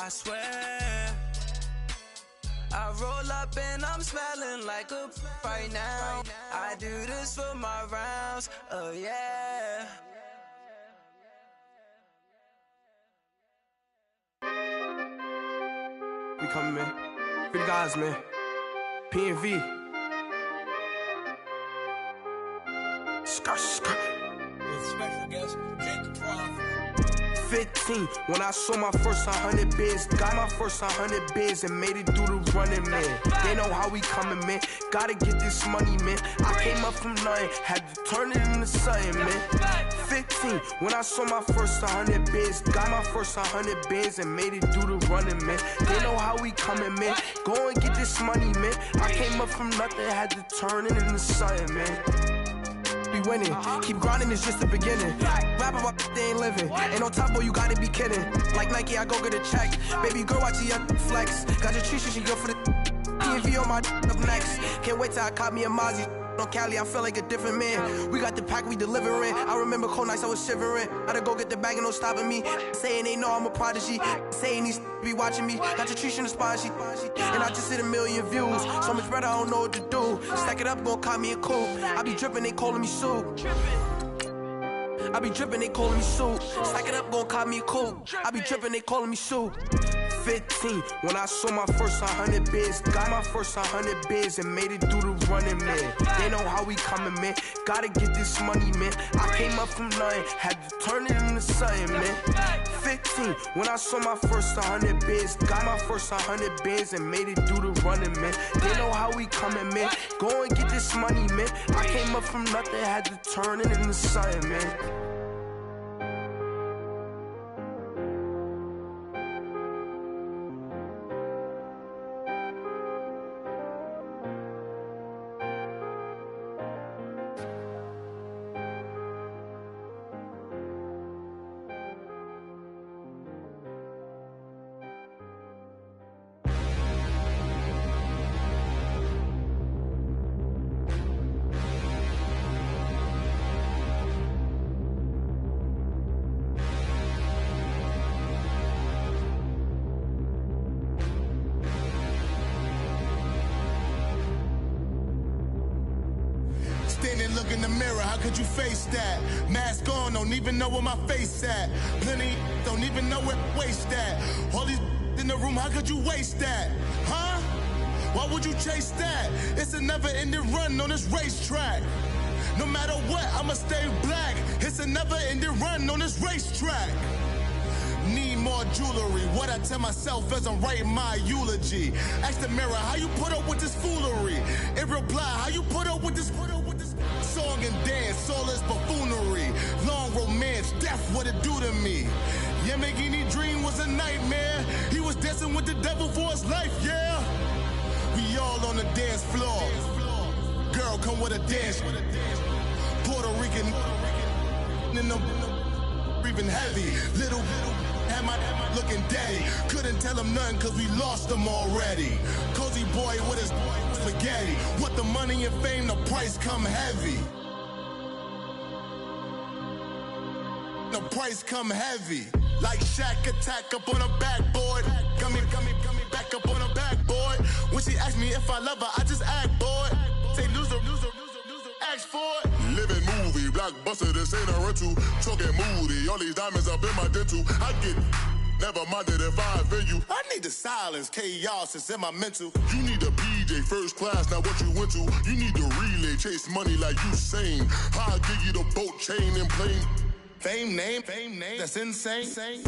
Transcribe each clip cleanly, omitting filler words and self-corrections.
I swear. I roll up and I'm smelling like a right now. I do this for my rounds, oh yeah. We coming, man. Free the guys, man. P&V. Skirt. Special guest, Jake 15, when I saw my first 100 bids. Got my first 100 bids and made it through the running, man. They know how we coming, man. Gotta get this money, man. I came up from nothing, had to turn it into something, man. 15, when I saw my first 100 bids. Got my first 100 bids and made it through the running, man. They know how we coming, man. Go and get this money, man. I came up from nothing, had to turn it into something, man. Be winning, keep grinding, it's just the beginning. Rap about they ain't living. Ain't no top boy, you gotta be kidding. Like Nike, I go get a check. Baby girl, watch your flex. Got your tree, she go for the P&V on my up next. Can't wait till I caught me a Mozzie. On Cali, I feel like a different man. We got the pack, we delivering. I remember cold nights, I was shivering. Gotta go get the bag and no stopping me. Saying they know I'm a prodigy. Saying these be watching me. Got your tree in the spot, and I just hit 1 million views. So much better, I don't know what to do. Stack it up, gon' call me a coupe. I be dripping, they calling me soup. I be dripping, they calling me soup. Stack it up, gon' call me a coupe. I be dripping, they calling me soup. 15, when I saw my first 100 bids. Got my first 100 bids and made it through the running, man. They know how we coming, man. Gotta get this money, man. I came up from nothing, had to turn it into something, man. 15, when I saw my first 100 bids. Got my first 100 bids and made it through the running, man. They know how we coming, man. Go and get this money, man. I came up from nothing, had to turn it into something, man. Look in the mirror, how could you face that? Mask on, don't even know where my face at. Plenty don't even know where waste at. All these in the room, how could you waste that? Huh? Why would you chase that? It's a never-ending run on this racetrack. No matter what, I'ma stay black. It's a never-ending run on this racetrack. Need more jewelry. What I tell myself as I'm writing my eulogy. Ask the mirror, how you put up with this foolery? It reply, how you put up with this song and dance, all this buffoonery. Long romance, death, what it do to me? Yamagini dream was a nightmare. He was dancing with the devil for his life, yeah. We all on the dance floor. Girl, come with a dance. Puerto Rican in the breathing heavy. Little had my looking daddy. Couldn't tell him nothing cause we lost him already. Cozy boy with his spaghetti. What the money and fame, the price come heavy. The price come heavy. Like Shaq attack up on a backboard. Got me back up on a backboard. When she asked me if I love her, I just act bored. Say loser, ask for it. Living movie, blockbuster, this ain't a rental. Talking moody, all these diamonds up in my dental. I get never minded if I offend you. I need the silence, chaos is in my mental. You need a PJ first class, not what you went to. You need the relay, chase money like you sane. How I give you the boat chain and plane. Fame name, that's insane.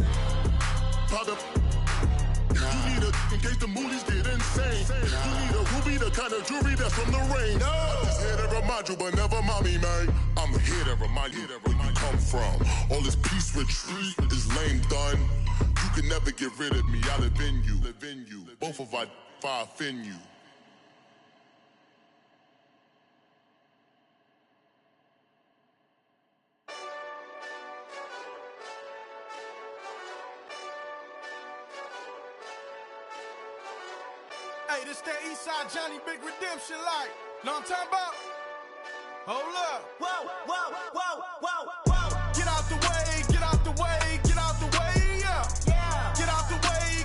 Father, you need a in case the movies get insane. You need a ruby, the kind of jewelry that's from the rain. No. I'm just here to remind you, but never mommy, man. I'm here to remind you where you come from. All this peace retreat is lame done. You can never get rid of me. I live in you. Both of our fire offend you. Hey, this that Eastside Johnny Big Redemption like. Know what I'm talking about? Hold up. Whoa. Get out the way, get out the way, get out the way, yeah. Get out the way,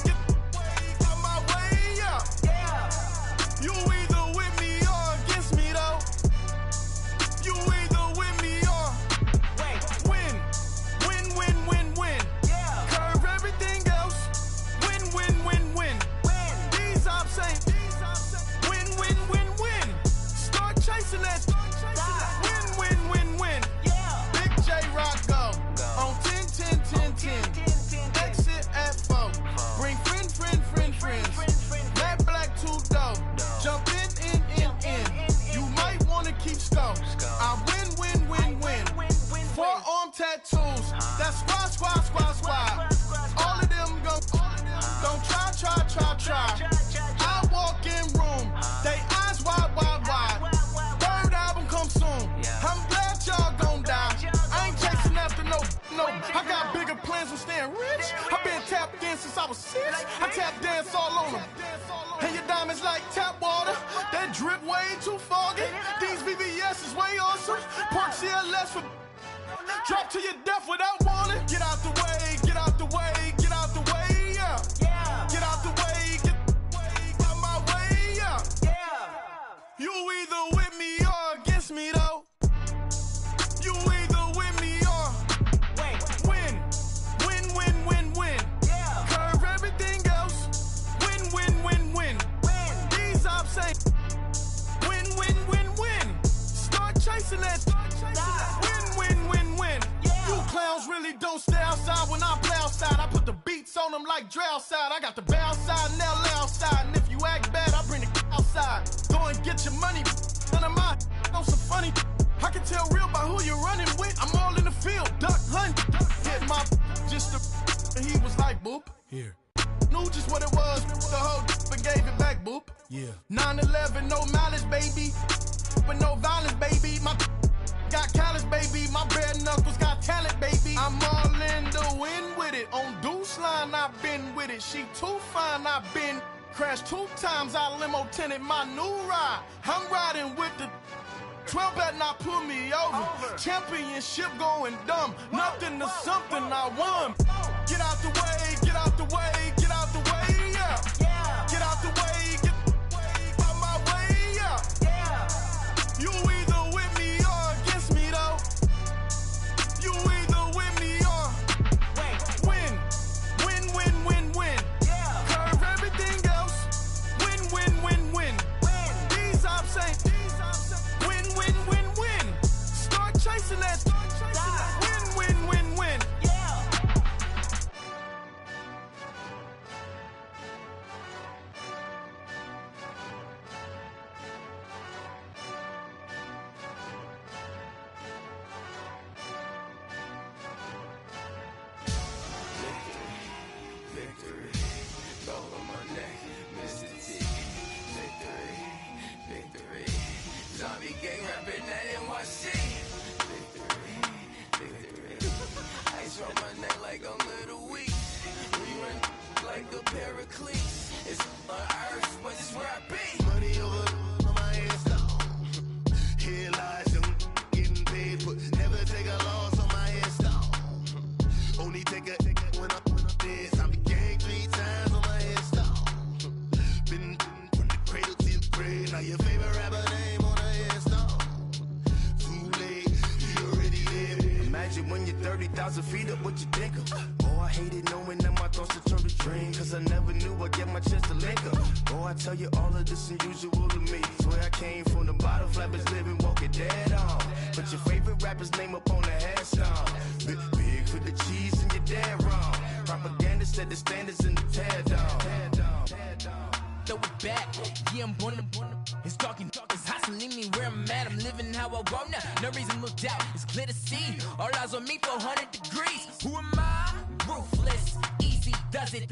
friends since I was 6. I tap dance all on them. And your diamonds like tap water. That drip way too foggy. These VVS is way awesome. Park CLS for drop to your death without warning. Get out the way, get out the way, get out the way, yeah. Get out the way, get out my way, yeah. You either with me or against me though. You either with me or win. Win. Curve everything else. Win. These ops ain't win. Start chasing that. Win. You clowns really don't stay outside when I play outside. I put the beats on them like drow side. I got the bow side and they'll lay outside. And if you act bad, I bring the outside. Go and get your money. None of mine. Know some funny. I can tell real by who you're running with. I'm all in the field. Duck hunt. Hit my just the. And he was like, boop. Here. Knew just what it was. The whole and gave it back, boop. Yeah. 9/11, no mileage, baby. But no violence, baby. My got callous, baby. My bare knuckles got talent, baby. I'm all in the wind with it. On Deuce line, I've been with it. She too fine, I've been crashed 2 times. I limo tinted my new ride. I'm riding with the 12 better not pull me over. Championship going dumb. Nothing to something I won. Get out the way, get out the way, get out the way, yeah. Get out the way, get out my way, yeah. You either with me or against me though. You either with me or win. Curve everything else. Win. These ops ain't win. Start chasing that. Win. Victory, all on my neck, Mr. T. Victory, zombie gang rapping that NYC. Victory, ice on my neck like a little weak. We run like a paraclete. It's on earth, but it's where I be. Money over on my head stone. Here lies them getting paid, but never take a loss on my head stone. Only take a when I'm dead. I'm the gang 3 times on my head stone. Been from the cradle to the grave. Now your favorite rapper name on a headstone. Too late, he already lived. Imagine when you're 30,000 feet up, what you think of? Oh, I hated knowing that my thoughts would turn to dream. Cause I never knew I'd get my chance to link up. Oh, I tell you all of this unusual to me. Swear I came from the bottom, flappers living, walking dead on. But your favorite rapper's name up on the headstone. Big for the cheese and you're dead wrong. Propaganda set the standards in the tear down. Throw it back, yeah, I'm born to. It's talking, it's hustling me where I'm at. I'm living how I want now. No reason to doubt, it's clear to see. All eyes on me, 400 degrees. Who am I? Ruthless, easy, does it.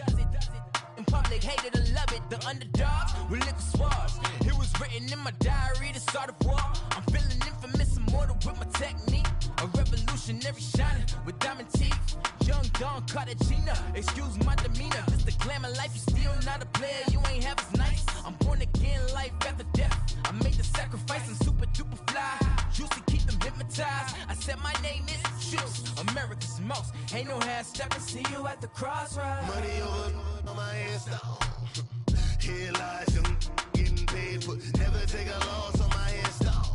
In public, hated and love it. The underdogs with liquor swabs. It was written in my diary, the start of war. I'm feeling infamous, immortal with my technique. A revolutionary shining with diamond teeth. Young Don Cartagena, excuse my demeanor. This the glamour life, you still not a player, you ain't half as nice. I'm born again, life after death. I made the sacrifice and super duper fly. Juicy, keep them hypnotized. I said my name is Juice, America's most. Ain't no half stepping, see you at the crossroads. Money over on my head stone. Here lies them getting paid, but never take a loss on my head stone.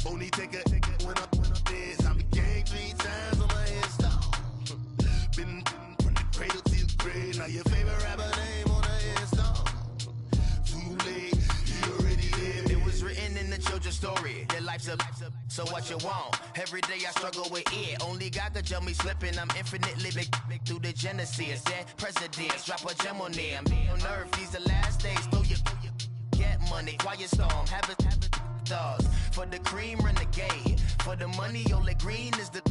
Only take a when I'm dead. I'm the gang 3 times on my head stone. Been from the cradle to the grave. Now your favorite rapper name on a headstone. Too late, he already lived. It was written in the children's story. Their life's a so what you want? Every day I struggle with it. Only God could tell me slipping. I'm infinitely big through the genesis. Dead presidents, drop a gem on them. On earth, these the last days. Throw your get money, quiet storm. Have it stars. For the cream, renegade. For the money, only green is the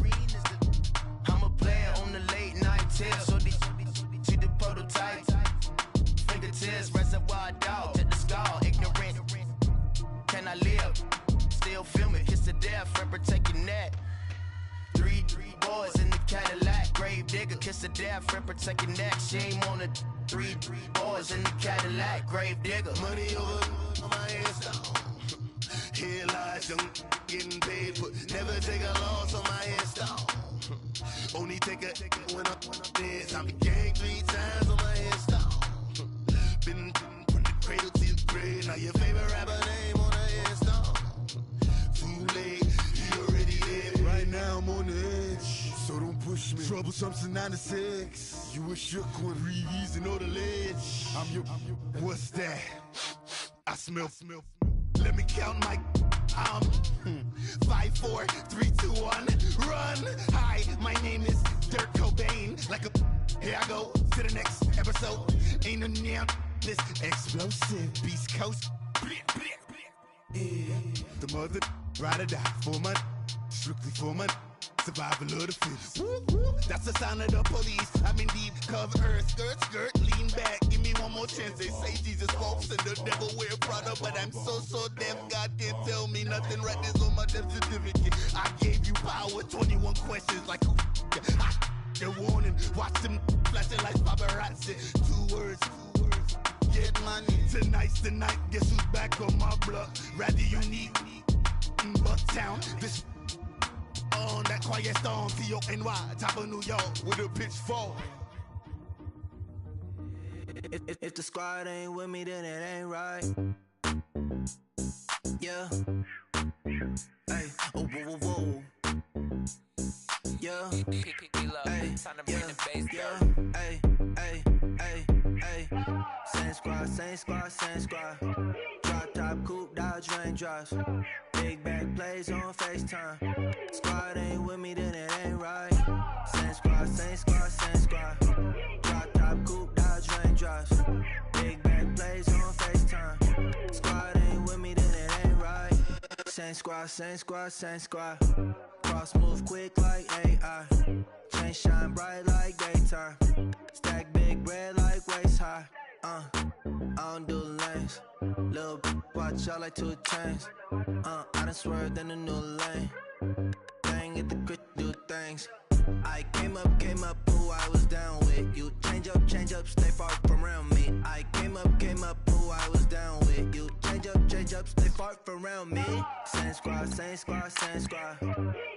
I'm a player on the late night tips. So they see the prototype. Fingertips, reservoir dog. To the skull, ignorant. Can I live? Still film it, kiss to death, forever taking that. 3 boys in the Cadillac, grave digger. nigga kiss the death and protect your neck. Shame on the 3 boys in the Cadillac, grave digger. Money over on my headstone. Here lies young getting paid, but never take a loss on my headstone. Only take a when I'm dead. I'm gang 3 times on my headstone. Been from the cradle to the grave. Now your favorite rapper name on the headstone. Too late, he already dead. Right now I'm on the edge, so don't push me. Troublesome since 96. You a shook one, Reeves and all the ledge. I'm your. What's that? I smell. Let me count my. 5, 4, 3, 2, 1, run. Hi, my name is Dirk Cobain. Like a. Here I go to the next episode. Ain't no damn this explosive Beast Coast. Yeah. The mother ride or die for my. Strictly for my. Survival of the fittest. That's the sound of the police. I'm in deep cover earth. Skirt, lean back. Give me one more chance. They say Jesus walks and the devil wear Prada, but I'm so deaf. God can't tell me nothing. Right there's on my death certificate. I gave you power. 21 questions like who? They're warning. Watch them flashing like paparazzi. 2 words. Get money. Tonight's the night. Guess who's back on my block? Rather unique. Bucktown. This. On that quiet storm, T-O-N-Y, top of New York, with a pitchfork. If the squad ain't with me, then it ain't right. Yeah. Hey, oh, whoa, whoa, whoa. Yeah. Hey, yeah, yeah. Hey, hey, hey, hey. Same squad. Drop top, coupe, Dodge Raindrops. Big back plays on FaceTime. Squad ain't with me, then it ain't right. Same squad. Drop top, coupe, Dodge Raindrops. Big back plays on FaceTime. Squad ain't with me, then it ain't right. Same squad. Cross move quick like AI. Chain shine bright like daytime. Stack big bread like waist high. I don't do lanes. Little watch out like 2 chains. I done swerved in a new lane. Bang at the grit, do things. I came up, who I was down with. You change up, stay far from around me. I came up, who I was down with. You change up, stay far from around me. Same squad.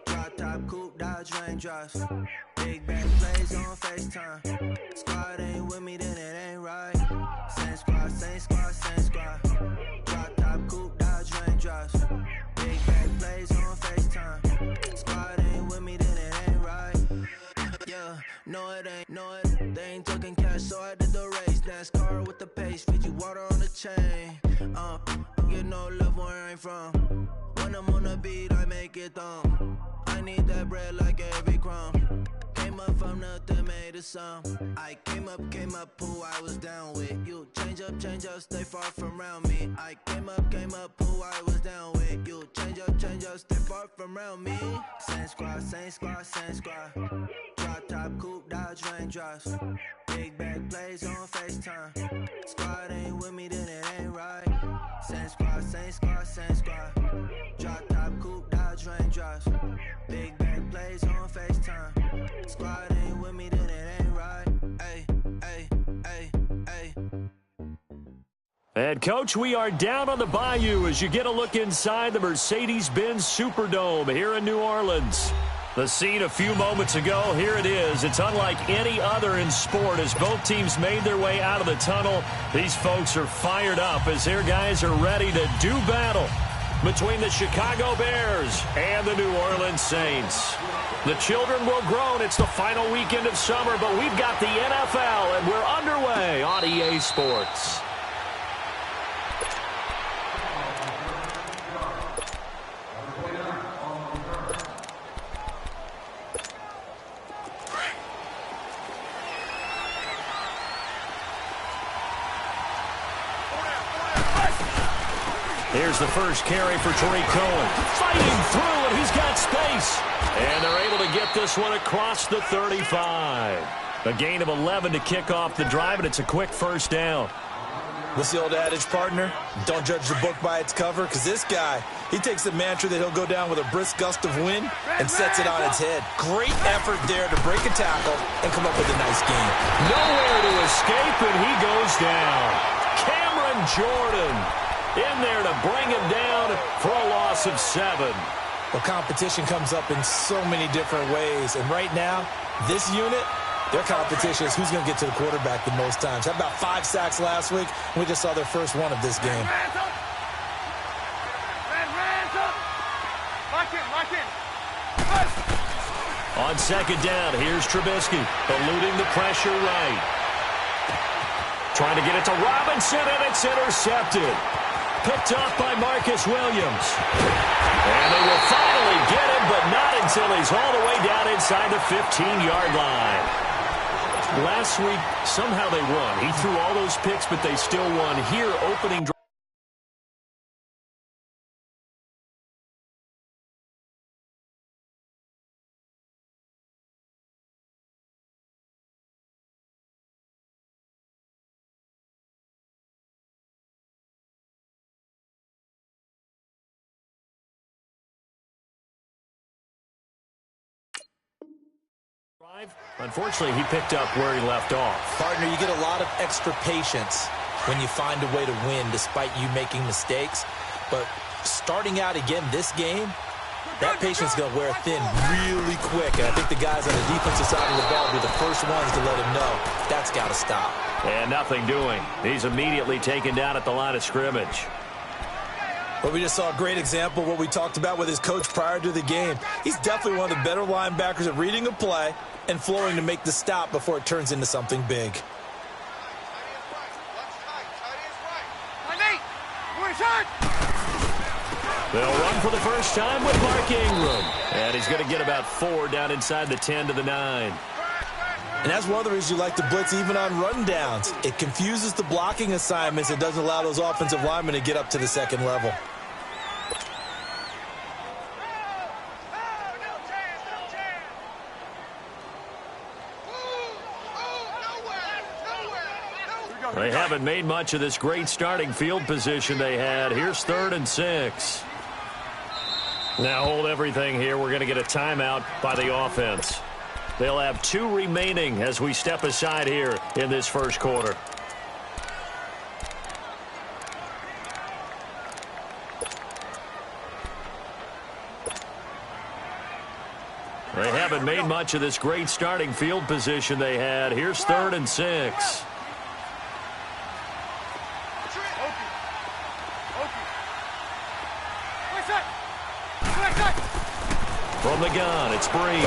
Drop top, coupe, Dodge Raindrops. Big back plays on FaceTime. Squad ain't with me, then it ain't right. Same squad. Drop top, coupe, Dodge Raindrops. Big back plays on FaceTime. Squad ain't with me, then it ain't right. Yeah, no it ain't. They ain't talking cash, so I did the race. NASCAR with the pace, feed you water on the chain. Get no love where I'm from. When I'm on the beat, I make it thumb. I need that bread like every crumb. Came up from nothing, made a sum. I came up, who I was down with. You change up, stay far from around me. I came up, who I was down with. You change up, stay far from around me. Same squad. Drop top, coupe, Dodge Raindrops. Big back plays on FaceTime. Squad ain't with me, then it ain't right. Same squad. Drop top, coupe, Dodge Raindrops. Big back plays on FaceTime. Squad ain't with me, then it ain't right. Ay. And, Coach, we are down on the bayou as you get a look inside the Mercedes-Benz Superdome here in New Orleans. The scene a few moments ago, here it is. It's unlike any other in sport as both teams made their way out of the tunnel. These folks are fired up as their guys are ready to do battle between the Chicago Bears and the New Orleans Saints. The children will groan. It's the final weekend of summer, but we've got the NFL, and we're underway on EA Sports. Here's the first carry for Tariq Cohen. Fighting through, and he's got space. And they're able to get this one across the 35. A gain of 11 to kick off the drive, and it's a quick first down. What's the old adage, partner? Don't judge the book by its cover, because this guy, He takes the mantra that he'll go down with a brisk gust of wind and sets it on its head. Great effort there to break a tackle and come up with a nice game. Nowhere to escape, and he goes down. Cameron Jordan in there to bring him down for a loss of 7. Well, competition comes up in so many different ways, and right now, this unit, their competition is who's going to get to the quarterback the most times. Had about 5 sacks last week, and we just saw their first one of this game. On second down, here's Trubisky, eluding the pressure right. Trying to get it to Robinson, and it's intercepted. Picked off by Marcus Williams. And they will finally get him, but not until he's all the way down inside the 15-yard line. Last week, somehow they won. He threw all those picks, but they still won. Here, opening drive. Unfortunately, he picked up where he left off. Partner, you get a lot of extra patience when you find a way to win despite you making mistakes. But starting out again this game, that patience is going to wear thin really quick. And I think the guys on the defensive side of the ball will be the first ones to let him know that's got to stop. And nothing doing. He's immediately taken down at the line of scrimmage. Well, we just saw a great example of what we talked about with his coach prior to the game. He's definitely one of the better linebackers at reading a play and flowing to make the stop before it turns into something big. They'll run for the first time with Mark Ingram. And he's going to get about 4 down inside the 10 to the 9. And that's one of the reasons you like to blitz even on run downs. It confuses the blocking assignments. It doesn't allow those offensive linemen to get up to the second level. They haven't made much of this great starting field position they had. Here's 3rd and 6. Now hold everything here. We're going to get a timeout by the offense. They'll have 2 remaining as we step aside here in this first quarter. They haven't made much of this great starting field position they had. Here's 3rd and 6. From the gun, it's Breeze.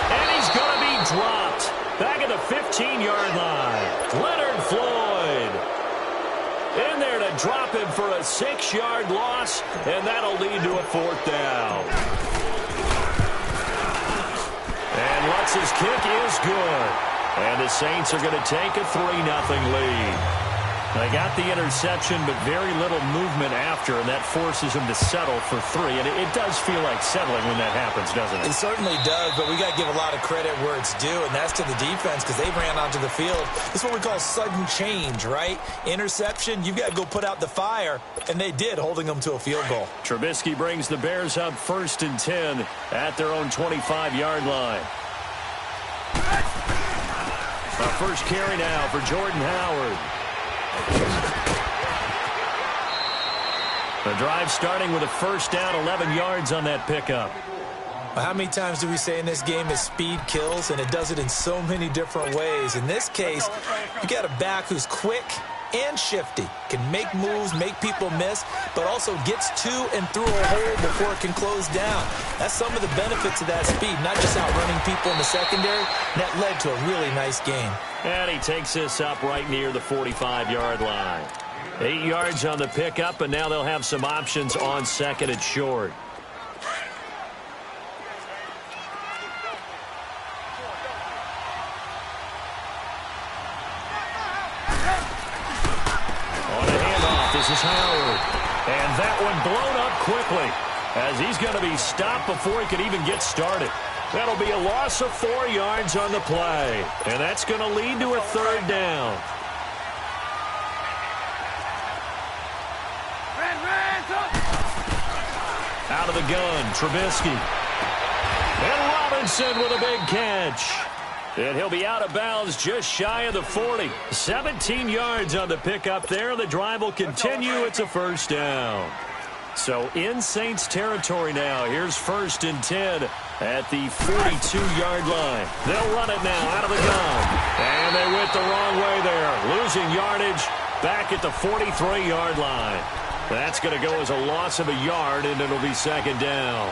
And he's going to be dropped. Back at the 15-yard line. Leonard Floyd. In there to drop him for a 6-yard loss, and that'll lead to a 4th down. And Lutz's kick is good. And the Saints are going to take a 3-0 lead. They got the interception, but very little movement after, and that forces them to settle for 3. And it does feel like settling when that happens, doesn't it? It certainly does, but we got to give a lot of credit where it's due, and that's to the defense because they ran onto the field. This is what we call sudden change, right? Interception, you've got to go put out the fire, and they did, holding them to a field goal. Trubisky brings the Bears up 1st and 10 at their own 25-yard line. Our first carry now for Jordan Howard. The drive starting with a 1st down, 11 yards on that pickup. Well, how many times do we say in this game that speed kills, and it does it in so many different ways? In this case, you got a back who's quick and shifty, can make moves, make people miss, but also gets to and through a hole before it can close down. That's some of the benefits of that speed, not just outrunning people in the secondary, and that led to a really nice game. And he takes this up right near the 45-yard line. 8 yards on the pickup, and now they'll have some options on 2nd and short. On a handoff, this is Howard. And that one blown up quickly as he's going to be stopped before he could even get started. That'll be a loss of 4 yards on the play. And that's going to lead to a 3rd down. out of the gun. Trubisky. And Robinson with a big catch. And he'll be out of bounds just shy of the 40. 17 yards on the pickup there. The drive will continue. It's a first down. So in Saints territory now. Here's 1st and 10 at the 42-yard line. They'll run it now out of the gun. And they went the wrong way there. Losing yardage back at the 43-yard line. That's going to go as a loss of a yard, and it'll be 2nd down.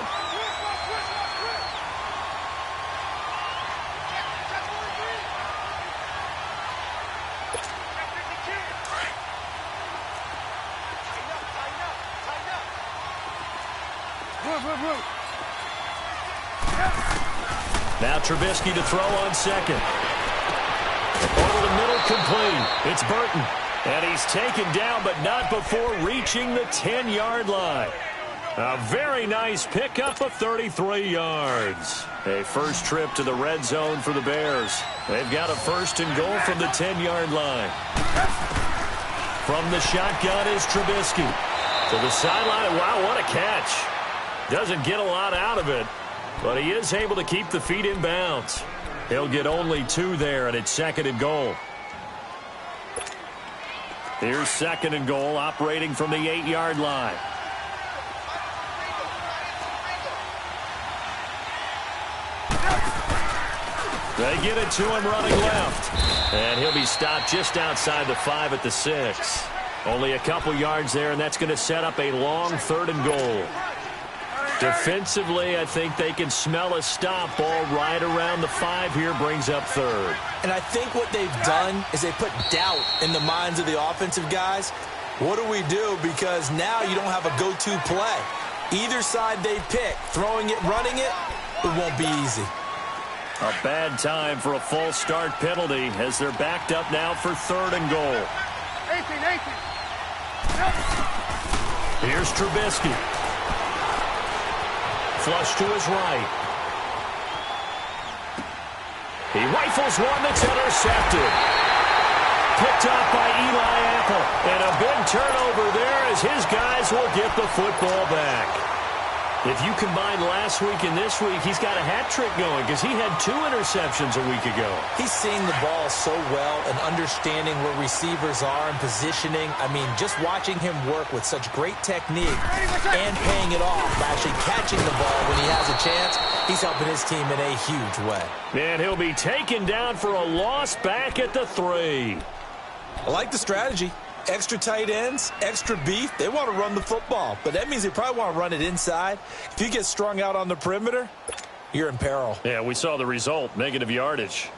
Now Trubisky to throw on 2nd. Over the middle, complete. It's Burton. And he's taken down, but not before reaching the 10-yard line. A very nice pickup of 33 yards. A first trip to the red zone for the Bears. They've got a 1st and goal from the 10-yard line. From the shotgun is Trubisky. To the sideline. Wow, what a catch. Doesn't get a lot out of it, but he is able to keep the feet in bounds. He'll get only 2 there, and it's 2nd and goal. Here's 2nd and goal, operating from the 8-yard line. They get it to him running left. And he'll be stopped just outside the 5 at the 6. Only a couple yards there, and that's going to set up a long 3rd and goal. Defensively, I think they can smell a stop. Ball right around the 5 here, brings up 3rd. And I think what they've done is they put doubt in the minds of the offensive guys. What do we do? Because now you don't have a go-to play. Either side they pick, throwing it, running it, it won't be easy. A bad time for a false start penalty as they're backed up now for 3rd and goal. 18. Here's Trubisky. Flush to his right. He rifles one that's intercepted. Picked up by Eli Apple. And a big turnover there as his guys will get the football back. If you combine last week and this week, he's got a hat trick going because he had 2 interceptions a week ago. He's seeing the ball so well and understanding where receivers are and positioning. I mean, just watching him work with such great technique and paying it off, actually catching the ball when he has a chance, he's helping his team in a huge way. And he'll be taken down for a loss back at the 3. I like the strategy. Extra tight ends, extra beef. They want to run the football, but that means they probably want to run it inside. If you get strung out on the perimeter, you're in peril. Yeah, we saw the result, negative yardage.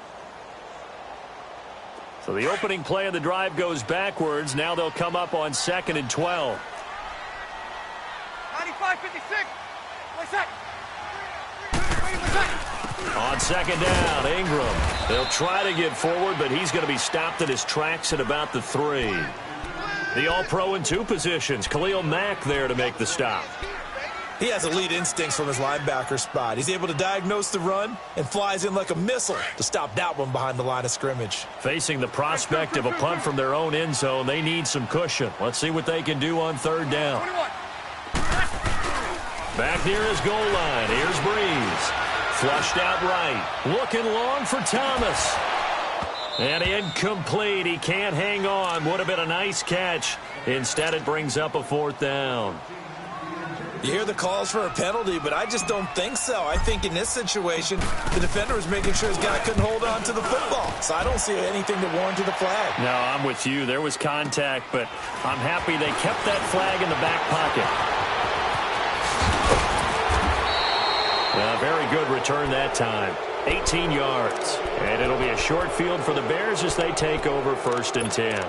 So the opening play of the drive goes backwards. Now they'll come up on 2nd and 12. 95-56. On 2nd down, Ingram. They'll try to get forward, but he's going to be stopped in his tracks at about the 3. The All-Pro in 2 positions. Khalil Mack there to make the stop. He has elite instincts from his linebacker spot. He's able to diagnose the run and flies in like a missile to stop that one behind the line of scrimmage. Facing the prospect of a punt from their own end zone, they need some cushion. Let's see what they can do on 3rd down. Back near his goal line. Here's Breeze. Flushed out right. Looking long for Thomas. And incomplete. He can't hang on. Would have been a nice catch. Instead, it brings up a 4th down. You hear the calls for a penalty, but I just don't think so. I think in this situation, the defender was making sure his guy couldn't hold on to the football. So I don't see anything to warrant the flag. No, I'm with you. There was contact, but I'm happy they kept that flag in the back pocket. A very good return that time. 18 yards. And it'll be a short field for the Bears as they take over 1st and 10.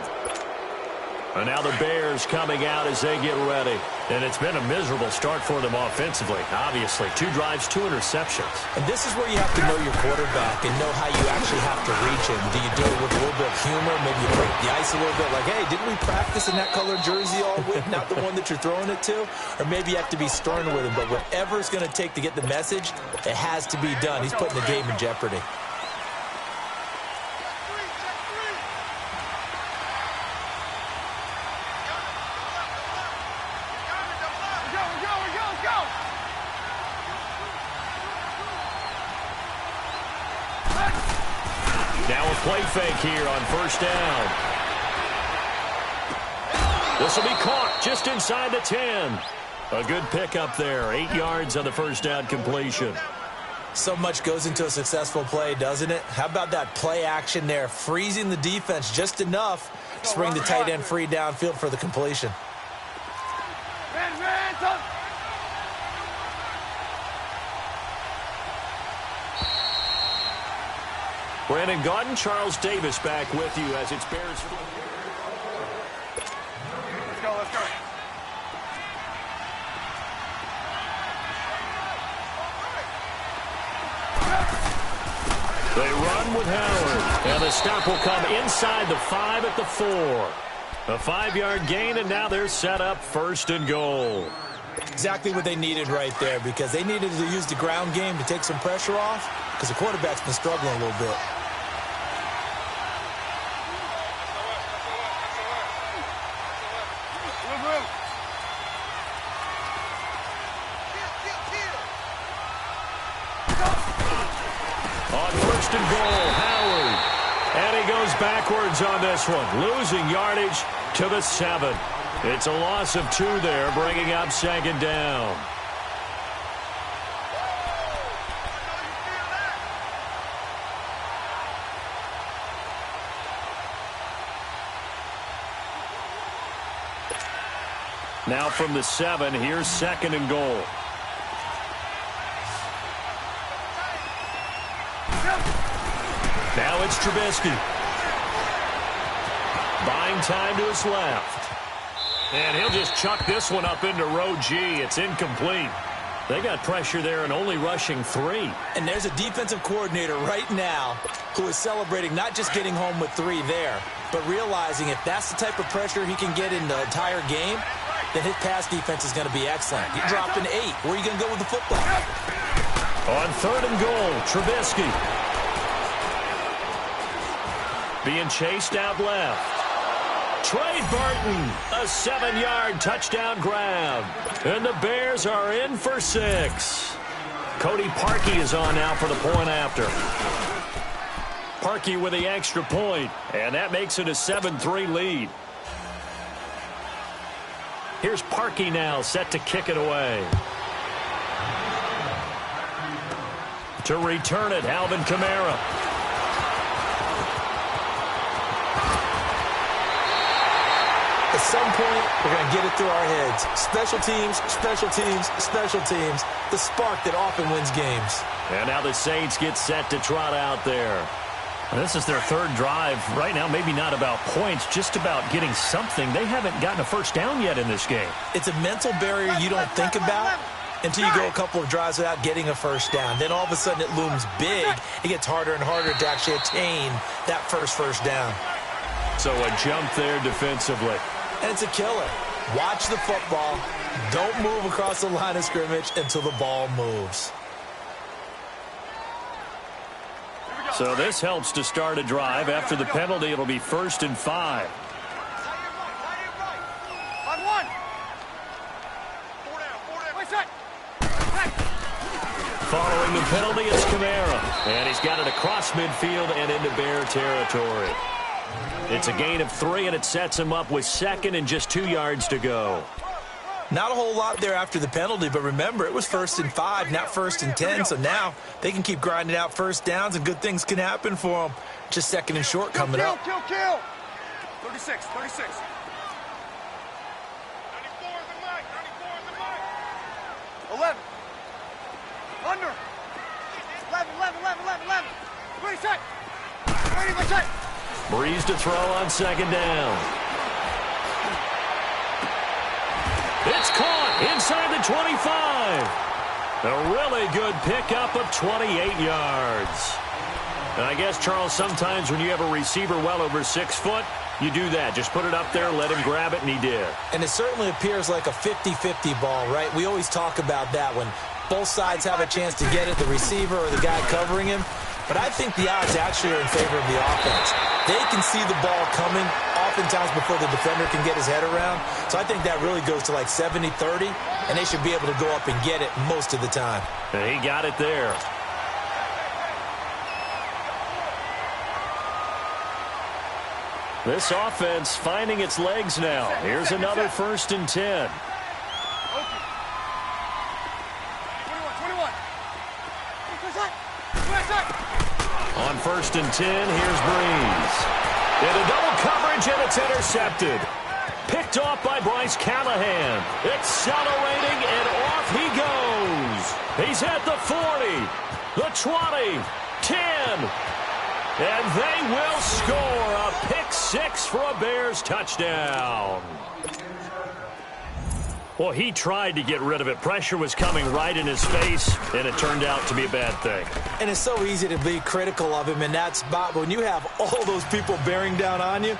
And now the Bears coming out as they get ready. And it's been a miserable start for them offensively, obviously. 2 drives, 2 interceptions. And this is where you have to know your quarterback and know how you actually have to reach him. Do you do it with a little bit of humor? Maybe you break the ice a little bit like, hey, didn't we practice in that colored jersey all week? Not the one that you're throwing it to? Or maybe you have to be stern with him. But whatever it's going to take to get the message, it has to be done. He's putting the game in jeopardy. play fake here on first down. This will be caught just inside the 10. A good pickup there. 8 yards on the first down completion. So much goes into a successful play, doesn't it? How about that play action there, freezing the defense just enough to bring the tight end free downfield for the completion. Brandon Gaudin, Charles Davis back with you as it's Bears. Let's go, let's go. They run with Howard, and the stop will come inside the 5 at the 4. A 5-yard gain, and now they're set up first and goal. Exactly what they needed right there, because they needed to use the ground game to take some pressure off, because the quarterback's been struggling a little bit. On first and goal, Howard. And he goes backwards on this one, losing yardage to the 7. It's a loss of 2 there, bringing up second down. Now from the 7, here's second and goal. Now it's Trubisky. Buying time to his left. And he'll just chuck this one up into row G. It's incomplete. They got pressure there and only rushing 3. And there's a defensive coordinator right now who is celebrating not just getting home with 3 there, but realizing if that's the type of pressure he can get in the entire game, then his pass defense is going to be excellent. He dropped an 8. Where are you going to go with the football? On third and goal, Trubisky. Being chased out left. Trey Burton, a 7-yard touchdown grab. And the Bears are in for 6. Cody Parkey is on now for the point after. Parkey with the extra point, and that makes it a 7-3 lead. Here's Parkey now, set to kick it away. To return it, Alvin Kamara. At some point, we're going to get it through our heads. Special teams, special teams, special teams. The spark that often wins games. And now the Saints get set to trot out there. This is their 3rd drive. Right now, maybe not about points, just about getting something. They haven't gotten a first down yet in this game. It's a mental barrier you don't think about until you go a couple of drives without getting a first down. Then all of a sudden it looms big. It gets harder and harder to actually attain that first down. So a jump there defensively. And it's a killer. Watch the football. Don't move across the line of scrimmage until the ball moves. So this helps to start a drive. After the penalty, it'll be 1st and 5. On 1. 4 down. Following the penalty, it's Kamara. And he's got it across midfield and into Bear territory. It's a gain of 3, and it sets him up with 2nd and just 2 yards to go. Not a whole lot there after the penalty, but remember, it was 1st and 5, not 1st and 10, so now they can keep grinding out first downs, and good things can happen for them. Just 2nd and short coming up. Kill. 36. 94 is the mic. 11. Under. 11. 20 sec. 30 sec. Breeze to throw on 2nd down. It's caught inside the 25. A really good pickup of 28 yards. And I guess, Charles, sometimes when you have a receiver well over 6 foot, you do that. Just put it up there, let him grab it, and he did. And it certainly appears like a 50-50 ball, right? We always talk about that when both sides have a chance to get it, the receiver or the guy covering him. But I think the odds actually are in favor of the offense. They can see the ball coming oftentimes before the defender can get his head around. So I think that really goes to like 70-30, and they should be able to go up and get it most of the time. And he got it there. This offense finding its legs now. Here's another 1st and 10. On 1st and 10, here's Breeze. Into double coverage, and it's intercepted. Picked off by Bryce Callahan. Accelerating, and off he goes. He's at the 40, the 20, 10. And they will score a pick 6 for a Bears touchdown. Well, he tried to get rid of it. Pressure was coming right in his face, and it turned out to be a bad thing. And it's so easy to be critical of him in that spot. But when you have all those people bearing down on you,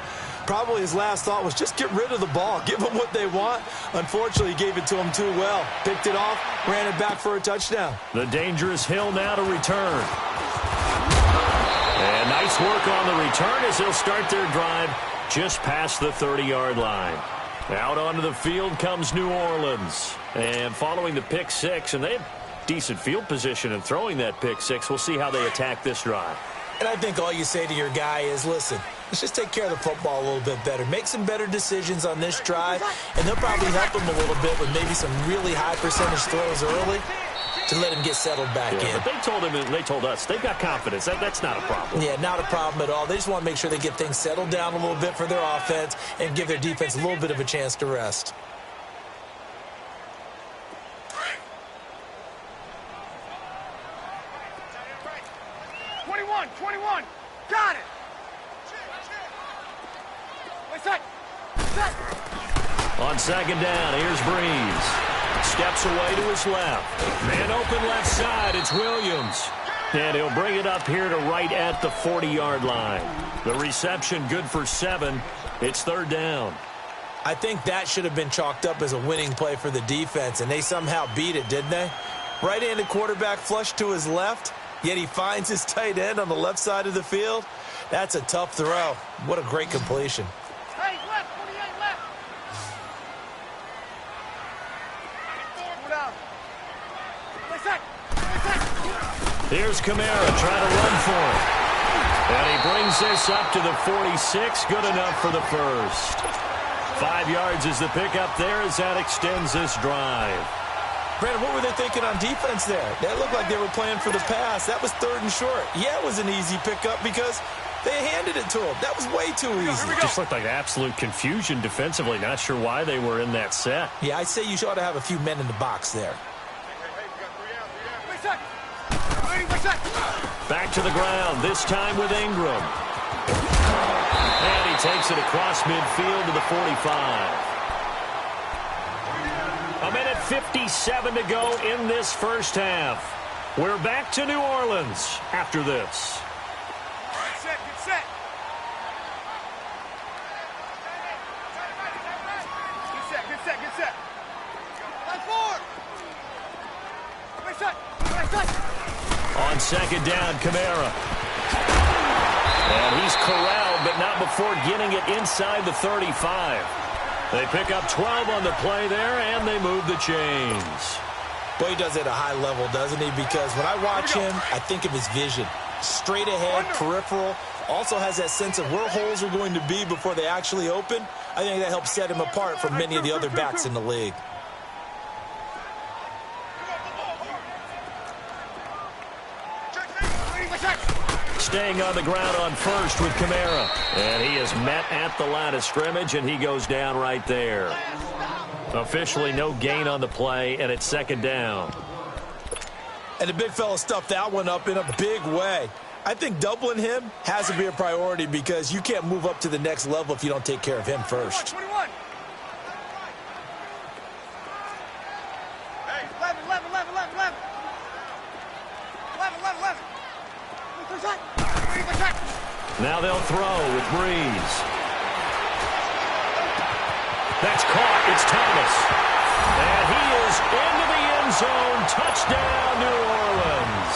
probably his last thought was just get rid of the ball. Give them what they want. Unfortunately, he gave it to them too well. Picked it off, ran it back for a touchdown. The dangerous Hill now to return. And nice work on the return as they'll start their drive just past the 30-yard line. Out onto the field comes New Orleans. And following the pick 6, and they have decent field position in throwing that pick 6. We'll see how they attack this drive. And I think all you say to your guy is, listen, let's just take care of the football a little bit better. Make some better decisions on this drive, and they'll probably help him a little bit with maybe some really high percentage throws early to let him get settled back in. But they told him, and they told us, they've got confidence. That's not a problem. Yeah, not a problem at all. They just want to make sure they get things settled down a little bit for their offense and give their defense a little bit of a chance to rest. Got it. On 2nd down, here's Breeze. Steps away to his left. Man open left side, it's Williams. And he'll bring it up here to right at the 40-yard line. The reception good for 7. It's 3rd down. I think that should have been chalked up as a winning play for the defense, and they somehow beat it, didn't they? Right-handed quarterback flush to his left, yet he finds his tight end on the left side of the field. That's a tough throw. What a great completion. Hey, left, 48 left. Here's Kamara trying to run for it. And he brings this up to the 46. Good enough for the first. 5 yards is the pickup there as that extends this drive. Brandon, what were they thinking on defense there? That looked like they were playing for the pass. That was 3rd and short. Yeah, it was an easy pickup because they handed it to him. That was way too easy. It just looked like absolute confusion defensively. Not sure why they were in that set. Yeah, I'd say you ought to have a few men in the box there. Back to the ground, this time with Ingram. And he takes it across midfield to the 45. 1:57 to go in this first half. We're back to New Orleans after this. Get set, get set. Get set, get set, get set. Line forward. Right side. On 2nd down, Kamara. And he's corralled, but not before getting it inside the 35. They pick up 12 on the play there, and they move the chains. Boy, he does it at a high level, doesn't he? Because when I watch him, I think of his vision. Straight ahead, peripheral. Also has that sense of where holes are going to be before they actually open. I think that helps set him apart from many of the other backs in the league. Staying on the ground on first with Kamara. And he is met at the line of scrimmage, and he goes down right there. Officially no gain on the play, and it's 2nd down. And the big fella stuffed that one up in a big way. I think doubling him has to be a priority because you can't move up to the next level if you don't take care of him first. 21. Hey, 11. Now they'll throw with Breeze. That's caught. It's Thomas. And he is into the end zone. Touchdown, New Orleans.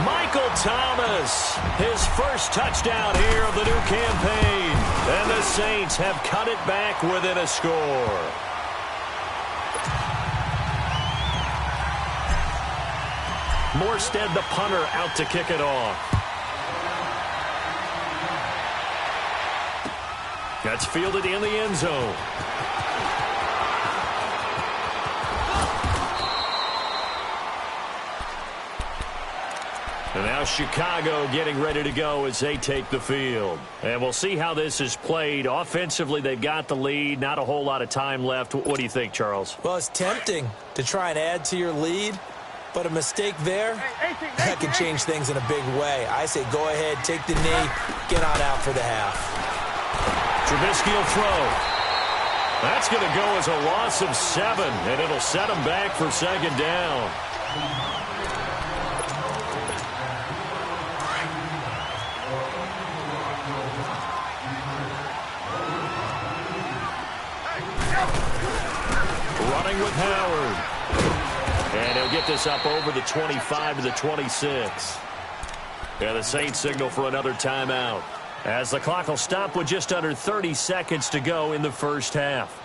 Michael Thomas, his first touchdown here of the new campaign. And the Saints have cut it back within a score. Morstead, the punter, out to kick it off. That's fielded in the end zone. And now Chicago getting ready to go as they take the field. And we'll see how this is played. Offensively, they've got the lead. Not a whole lot of time left. What do you think, Charles? Well, it's tempting to try and add to your lead, but a mistake there, that can change things in a big way. I say go ahead, take the knee, get on out for the half. Trubisky will throw. That's going to go as a loss of 7, and it'll set them back for second down. With Howard. And he'll get this up over the 25 to the 26. And the Saints signal for another timeout, as the clock will stop with just under 30 seconds to go in the first half.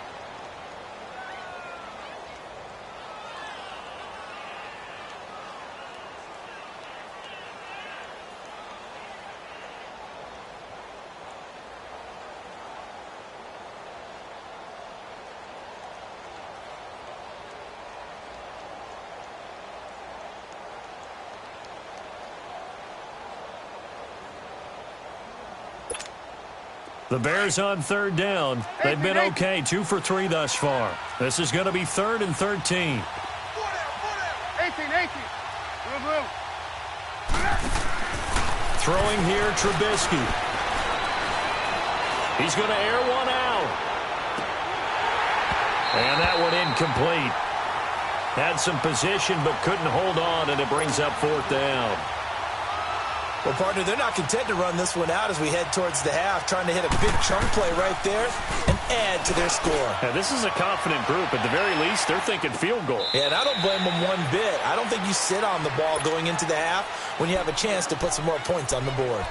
The Bears on third down. They've been okay, 2 for 3 thus far. This is going to be 3rd and 13. 18. Throwing here, Trubisky. He's going to air one out. And that one incomplete. Had some position but couldn't hold on, and it brings up 4th down. Well, partner, they're not content to run this one out as we head towards the half, trying to hit a big chunk play right there and add to their score. Yeah, this is a confident group. At the very least, they're thinking field goal. Yeah, and I don't blame them one bit. I don't think you sit on the ball going into the half when you have a chance to put some more points on the board.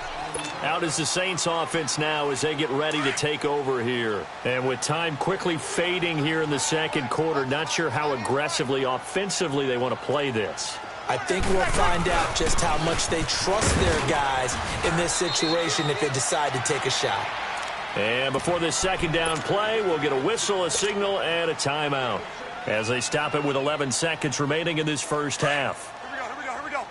Out is the Saints offense now as they get ready to take over here. And with time quickly fading here in the second quarter, not sure how aggressively, offensively they want to play this. I think we'll find out just how much they trust their guys in this situation if they decide to take a shot. And before this second down play, we'll get a whistle, a signal, and a timeout as they stop it with 11 seconds remaining in this first half. Here we go.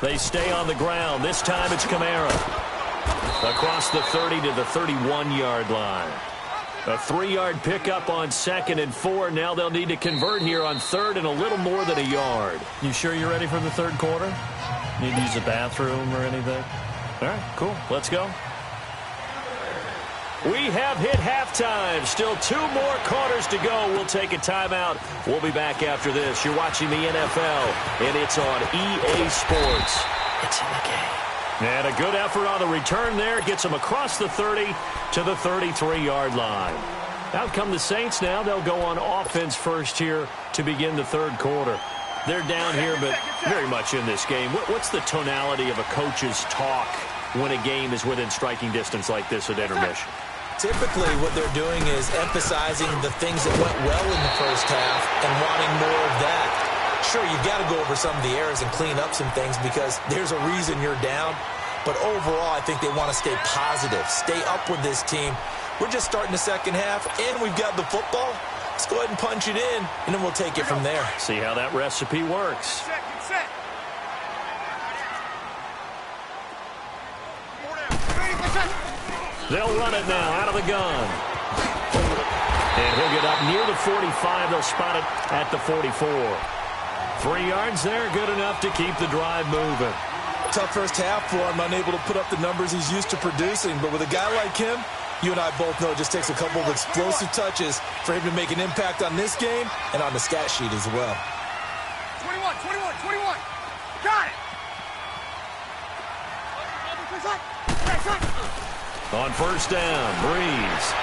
They stay on the ground. This time it's Kamara. Across the 30 to the 31-yard line. A 3-yard pickup on 2nd and 4. Now they'll need to convert here on 3rd and a little more than a yard. You sure you're ready for the third quarter? Need to use a bathroom or anything? All right, cool. Let's go. We have hit halftime. Still 2 more quarters to go. We'll take a timeout. We'll be back after this. You're watching the NFL, and it's on EA Sports. It's in the game. And a good effort on the return there. Gets them across the 30 to the 33-yard line. Out come the Saints now. They'll go on offense first here to begin the third quarter. They're down here, but very much in this game. What's the tonality of a coach's talk when a game is within striking distance like this at intermission? Typically, what they're doing is emphasizing the things that went well in the first half and wanting more of that. Sure, you've got to go over some of the errors and clean up some things because there's a reason you're down. But overall, I think they want to stay positive, stay up with this team. We're just starting the second half, and we've got the football. Let's go ahead and punch it in, and then we'll take it from there. See how that recipe works. Set. They'll run it now out of the gun. And he'll get up near the 45. They'll spot it at the 44. 3 yards there, good enough to keep the drive moving. Tough first half for him, unable to put up the numbers he's used to producing. But with a guy like him, you and I both know it just takes a couple of explosive touches for him to make an impact on this game and on the stat sheet as well. 21. Got it. On first down, Breeze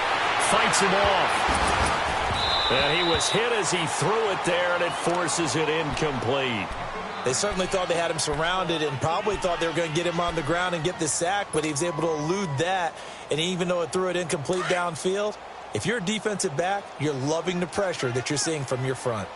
fights him off. And he was hit as he threw it there, and it forces it incomplete. They certainly thought they had him surrounded and probably thought they were going to get him on the ground and get the sack, but he was able to elude that. And even though it threw it incomplete downfield, if you're a defensive back, you're loving the pressure that you're seeing from your front.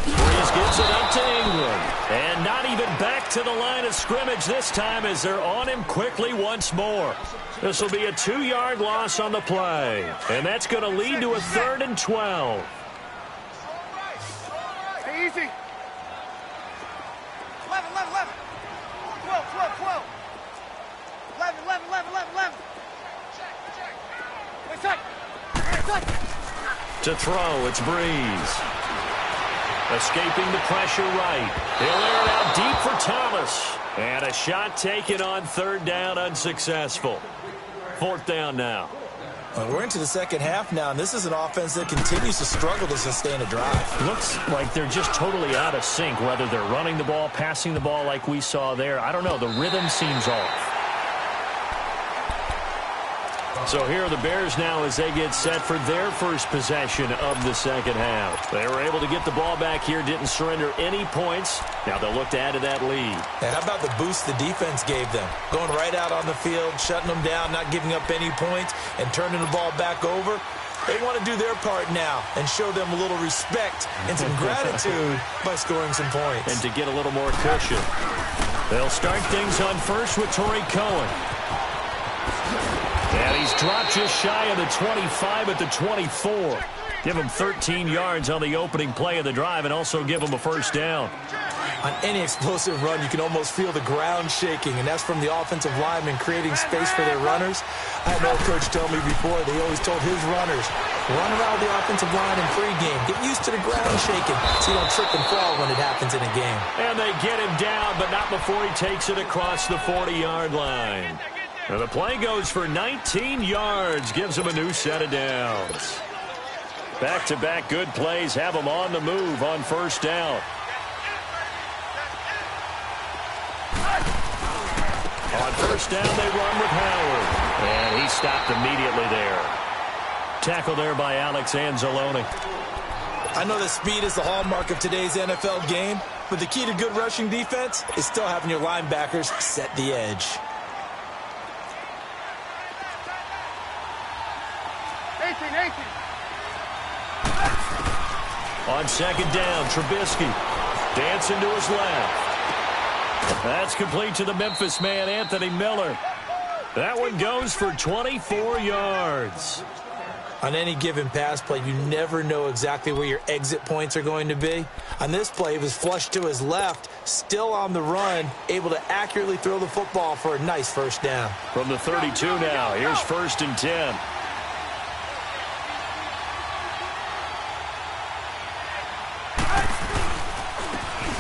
Breeze gives it up to England. And not even back to the line of scrimmage this time as they're on him quickly once more. This will be a 2-yard loss on the play. And that's going to lead to a 3rd and 12. Hey, easy. 11, 11, 11. 12, 12, 12. 11, 11, 11, 11, 11. Wait, side. To throw, it's Breeze. Escaping the pressure right. He'll air it out deep for Thomas. And a shot taken on 3rd down, unsuccessful. 4th down now. Well, we're into the second half now, and this is an offense that continues to struggle to sustain a drive. Looks like they're just totally out of sync, whether they're running the ball, passing the ball like we saw there. I don't know. The rhythm seems off. So here are the Bears now as they get set for their first possession of the second half. They were able to get the ball back here, didn't surrender any points. Now they'll look to add to that lead. And how about the boost the defense gave them? Going right out on the field, shutting them down, not giving up any points, and turning the ball back over. They want to do their part now and show them a little respect and some gratitude by scoring some points. And to get a little more cushion. They'll start things on first with Torrey Cohen. And he's dropped just shy of the 25 at the 24. Give him 13 yards on the opening play of the drive and also give him a first down. On any explosive run, you can almost feel the ground shaking, and that's from the offensive linemen creating space for their runners. I had an old coach tell me before, they always told his runners, run around the offensive line in pregame. Get used to the ground shaking so you don't trip and fall when it happens in a game. And they get him down, but not before he takes it across the 40-yard line. And the play goes for 19 yards, gives him a new set of downs. Back-to-back good plays have him on the move on first down. On first down, they run with Howard. And he stopped immediately there. Tackle there by Alex Anzalone. I know that speed is the hallmark of today's NFL game, but the key to good rushing defense is still having your linebackers set the edge. On second down, Trubisky dancing to his left. That's complete to the Memphis man, Anthony Miller. That one goes for 24 yards. On any given pass play, you never know exactly where your exit points are going to be. On this play, he was flushed to his left, still on the run, able to accurately throw the football for a nice first down. From the 32 now, here's 1st and 10.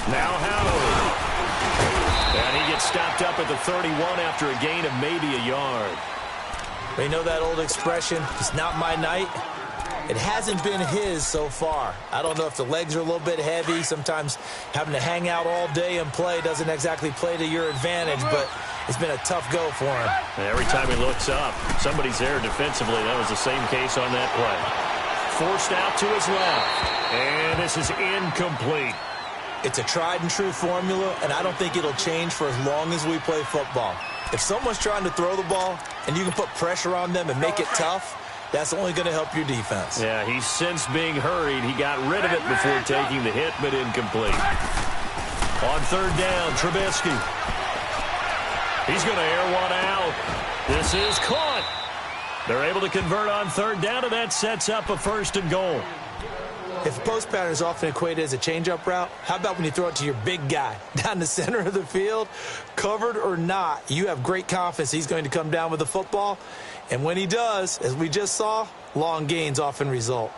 Now Howard. And he gets stopped up at the 31 after a gain of maybe a yard. They know that old expression, it's not my night. It hasn't been his so far. I don't know if the legs are a little bit heavy. Sometimes having to hang out all day and play doesn't exactly play to your advantage, but it's been a tough go for him. And every time he looks up, somebody's there defensively. That was the same case on that play. Forced out to his left. And this is incomplete. It's a tried-and-true formula, and I don't think it'll change for as long as we play football. If someone's trying to throw the ball and you can put pressure on them and make it tough, that's only going to help your defense. Yeah, he's since being hurried. He got rid of it before taking the hit, but incomplete. On third down, Trubisky. He's going to air one out. This is caught. They're able to convert on third down, and that sets up a 1st and goal. If a post pattern is often equated as a change-up route, how about when you throw it to your big guy down the center of the field? Covered or not, you have great confidence he's going to come down with the football. And when he does, as we just saw, long gains often result.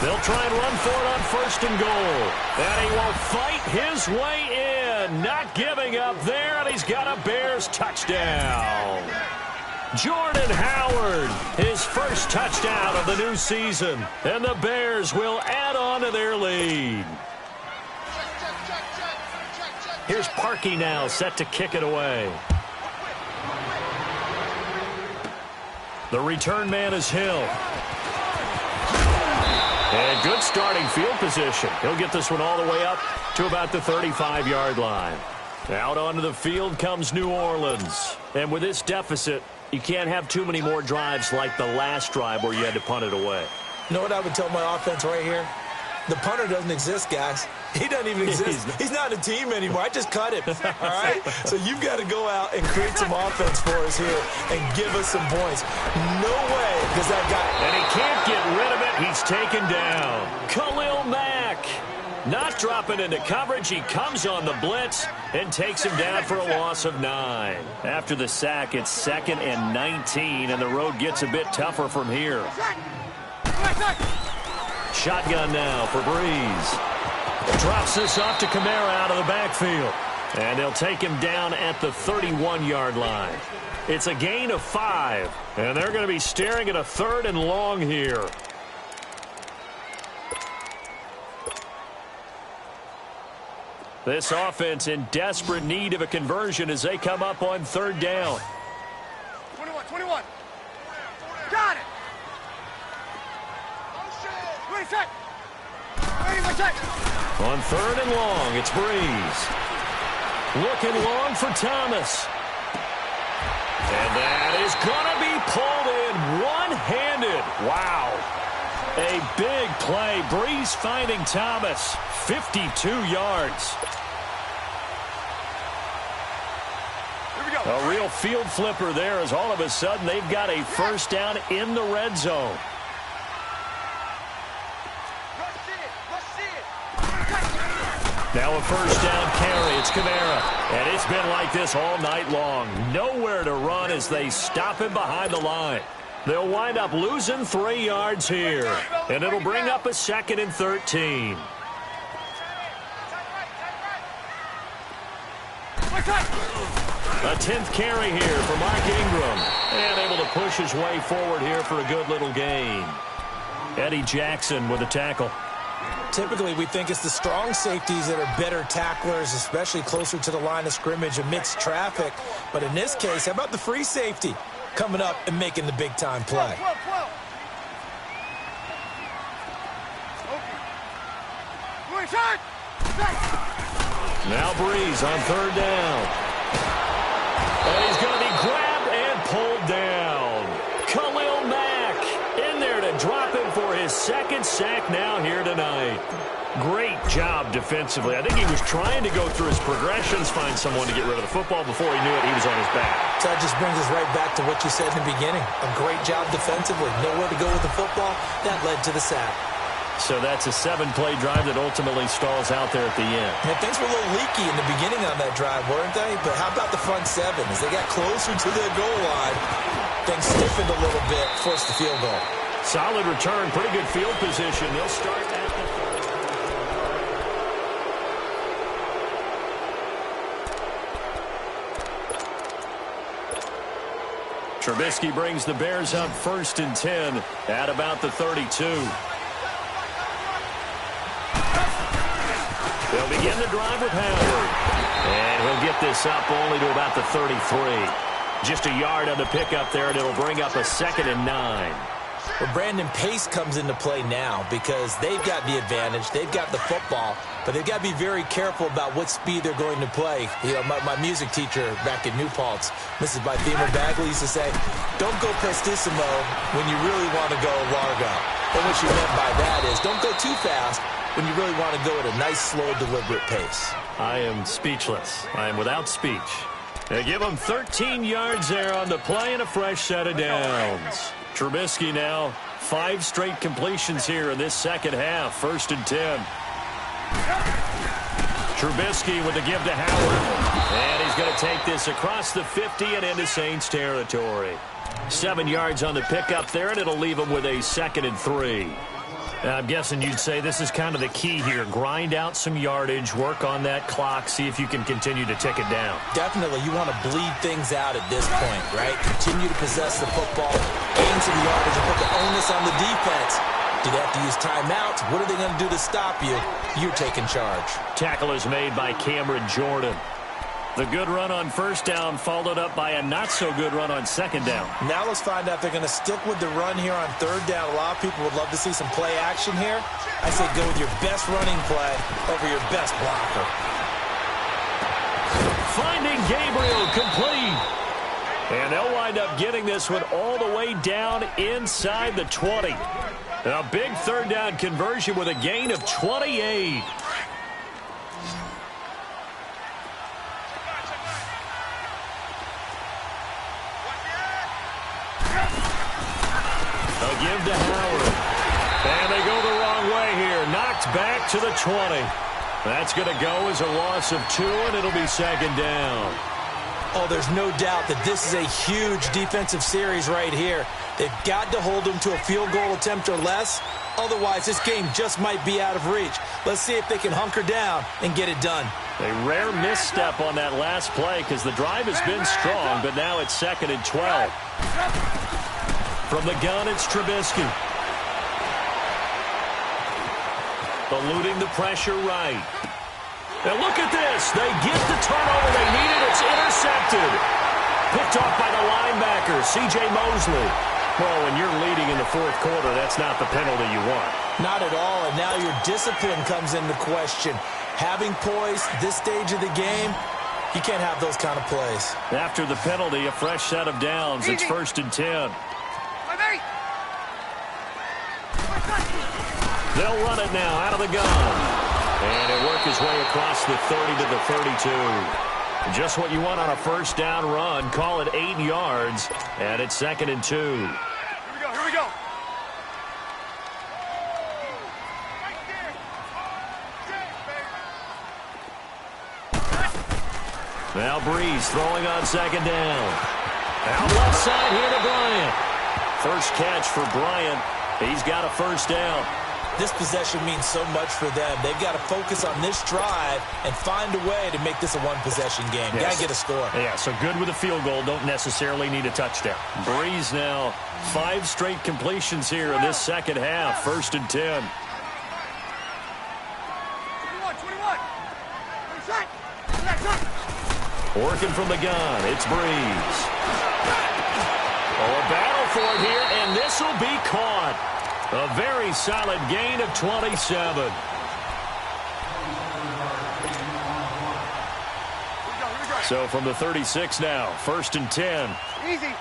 They'll try and run for it on 1st and goal. And he will fight his way in. Not giving up there, and he's got a Bears touchdown. Jordan Howard, his first touchdown of the new season. And the Bears will add on to their lead. Here's Parkey now, set to kick it away. The return man is Hill. And good starting field position. He'll get this one all the way up to about the 35-yard line. Out onto the field comes New Orleans. And with this deficit, you can't have too many more drives like the last drive where you had to punt it away. You know what I would tell my offense right here? The punter doesn't exist, guys. He doesn't even exist. He's not a team anymore. I just cut him, all right? So you've got to go out and create some offense for us here and give us some points. No way does that guy. And he can't get rid of it. He's taken down. Khalil Mack not dropping into coverage. He comes on the blitz and takes him down for a loss of 9. After the sack, it's 2nd and 19, and the road gets a bit tougher from here. Shotgun now for Breeze. Drops this off to Kamara out of the backfield. And they'll take him down at the 31-yard line. It's a gain of 5. And they're going to be staring at a 3rd and long here. This offense in desperate need of a conversion as they come up on 3rd down. 21. Got it. On 3rd and long, it's Breeze. Looking long for Thomas. And that is going to be pulled in one-handed. Wow. A big play. Breeze finding Thomas. 52 yards. Here we go. A real field flipper there as all of a sudden they've got a 1st down in the red zone. Now a 1st down carry. It's Kamara. And it's been like this all night long. Nowhere to run as they stop him behind the line. They'll wind up losing 3 yards here. And it'll bring up a 2nd and 13. A 10th carry here for Mark Ingram. And able to push his way forward here for a good little gain. Eddie Jackson with a tackle. Typically, we think it's the strong safeties that are better tacklers, especially closer to the line of scrimmage amidst traffic. But in this case, how about the free safety coming up and making the big-time play? Now Breeze on 3rd down. And he's going to be grabbed and pulled down. Khalil Mack in there to drop him for his 2nd sack now here tonight. Great job defensively. I think he was trying to go through his progressions, find someone to get rid of the football. Before he knew it, he was on his back. So that just brings us right back to what you said in the beginning. A great job defensively. Nowhere to go with the football. That led to the sack. So that's a 7-play drive that ultimately stalls out there at the end. And things were a little leaky in the beginning on that drive, weren't they? But how about the front 7? As they got closer to the goal line, things stiffened a little bit, forced the field goal. Solid return, pretty good field position. They'll start at the... Trubisky brings the Bears up 1st and 10 at about the 32. They'll begin the drive with Howard. And he'll get this up only to about the 33. Just a yard on the pickup there, and it'll bring up a 2nd and 9. Well, Brandon, pace comes into play now because they've got the advantage. They've got the football, but they've got to be very careful about what speed they're going to play. You know, my music teacher back in New Paltz, Mrs. Bythema Bagley, used to say, don't go prestissimo when you really want to go largo. And what she meant by that is don't go too fast when you really want to go at a nice, slow, deliberate pace. I am speechless. I am without speech. They give them 13 yards there on the play and a fresh set of downs. Trubisky now 5 straight completions here in this 2nd half. 1st and 10. Trubisky with the give to Howard. And he's going to take this across the 50 and into Saints territory. 7 yards on the pickup there, and it'll leave him with a 2nd and 3. I'm guessing you'd say this is kind of the key here. Grind out some yardage, work on that clock, see if you can continue to tick it down. Definitely. You want to bleed things out at this point, right? Continue to possess the football, gain some yardage, and put the onus on the defense. Do they have to use timeouts? What are they going to do to stop you? You're taking charge. Tackle is made by Cameron Jordan. The good run on 1st down followed up by a not-so-good run on 2nd down. Now let's find out if they're going to stick with the run here on 3rd down. A lot of people would love to see some play action here. I say go with your best running play over your best blocker. Finding Gabriel complete. And they'll wind up getting this one all the way down inside the 20. A big third down conversion with a gain of 28. They'll give to Howard. And they go the wrong way here. Knocked back to the 20. That's going to go as a loss of 2, and it'll be second down. Oh, there's no doubt that this is a huge defensive series right here. They've got to hold them to a field goal attempt or less. Otherwise, this game just might be out of reach. Let's see if they can hunker down and get it done. A rare misstep on that last play because the drive has been strong, but now it's 2nd and 12. From the gun, it's Trubisky. Eluding the pressure right. Now look at this. They get the turnover they needed. It's intercepted. Picked off by the linebacker, C.J. Mosley. Well, when you're leading in the fourth quarter, that's not the penalty you want. Not at all, and now your discipline comes into question. Having poise this stage of the game, you can't have those kind of plays. After the penalty, a fresh set of downs. It's 1st and 10. They'll run it now out of the gun. And he'll work his way across the 30 to the 32. Just what you want on a first down run. Call it 8 yards. And it's 2nd and 2. Here we go. Now Breeze throwing on 2nd down. Out left side here to Bryant. First catch for Bryant. He's got a first down. This possession means so much for them. They've got to focus on this drive and find a way to make this a one-possession game. Yes. Got to get a score. Yeah, so good with a field goal. Don't necessarily need a touchdown. Breeze now 5 straight completions here in this second half. 1st and 10. 21. Working from the gun. It's Breeze. Oh, a battle for it here, and this will be caught. A very solid gain of 27. So from the 36 now, 1st and 10. Easy.